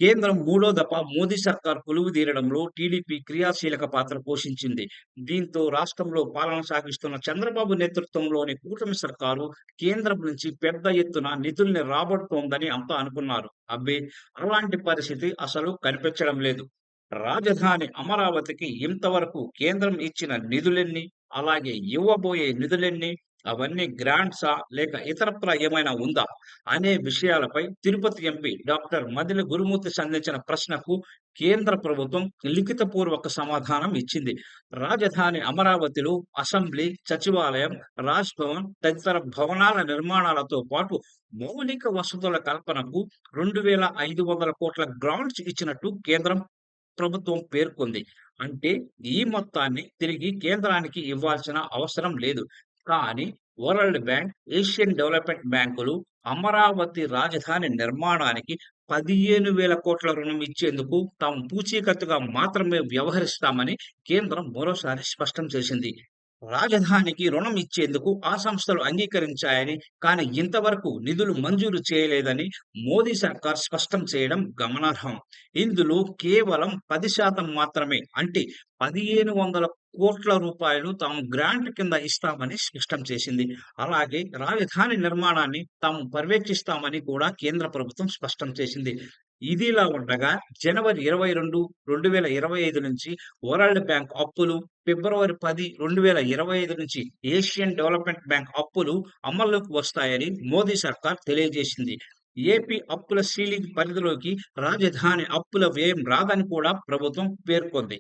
కేంద్రం మూడో దఫ మోదీ సర్కార్ కొలువుదీరడంలో టీడీపీ క్రియాశీలక పాత్ర పోషించింది. దీంతో రాష్ట్రంలో పాలన సాగిస్తున్న చంద్రబాబు నేతృత్వంలోని కూటమి సర్కారు కేంద్రం నుంచి పెద్ద ఎత్తున నిధుల్ని రాబడుతోందని అంతా అనుకున్నారు. అబ్బే! అలాంటి పరిస్థితి అసలు కనిపించడం లేదు. రాజధాని అమరావతికి ఇంతవరకు కేంద్రం ఇచ్చిన నిధులెన్ని? అలాగే ఇవ్వబోయే నిధులెన్ని? అవన్నీ గ్రాంట్సా? లేక ఇతరత్రా ఏమైనా ఉందా? అనే విషయాలపై తిరుపతి ఎంపీ డాక్టర్ మదిలి గురుమూర్తి సంధించిన ప్రశ్నకు కేంద్ర ప్రభుత్వం లిఖితపూర్వక సమాధానం ఇచ్చింది. రాజధాని అమరావతిలో అసెంబ్లీ, సచివాలయం, రాజ్ భవన్ తదితర భవనాల నిర్మాణాలతో పాటు మౌలిక వసతుల కల్పనకు 2,500 కోట్ల గ్రాంట్స్ ఇచ్చినట్టు కేంద్రం ప్రభుత్వం పేర్కొంది. అంటే ఈ మొత్తాన్ని తిరిగి కేంద్రానికి ఇవ్వాల్సిన అవసరం లేదు. కానీ వరల్డ్ బ్యాంక్, ఏషియన్ డెవలప్‌మెంట్ బ్యాంకులు అమరావతి రాజధాని నిర్మాణానికి 15,000 కోట్ల రుణం ఇచ్చేందుకు తాము పూచీకత్తుగా మాత్రమే వ్యవహరిస్తామని కేంద్రం మరోసారి స్పష్టం చేసింది. రాజధానికి రుణం ఇచ్చేందుకు ఆ సంస్థలు అంగీకరించాయని, కానీ ఇంతవరకు నిధులు మంజూరు చేయలేదని మోదీ సర్కార్ స్పష్టం చేయడం గమనార్హం. ఇందులో కేవలం 10% మాత్రమే, అంటే 1,500 కోట్ల రూపాయలు తాము గ్రాంట్ కింద ఇస్తామని స్పష్టం చేసింది. అలాగే రాజధాని నిర్మాణాన్ని తాము పర్యవేక్షిస్తామని కూడా కేంద్ర ప్రభుత్వం స్పష్టం చేసింది. ఇదిలా ఉండగా జనవరి 22, 2025 నుంచి వరల్డ్ బ్యాంక్ అప్పులు, ఫిబ్రవరి 10, 2025 నుంచి ఏషియన్ డెవలప్‌మెంట్ బ్యాంక్ అప్పులు అమల్లోకి వస్తాయని మోదీ సర్కార్ తెలియజేసింది. ఏపీ అప్పుల సీలింగ్ పరిధిలోకి రాజధాని అప్పుల వ్యయం రాదని కూడా ప్రభుత్వం పేర్కొంది.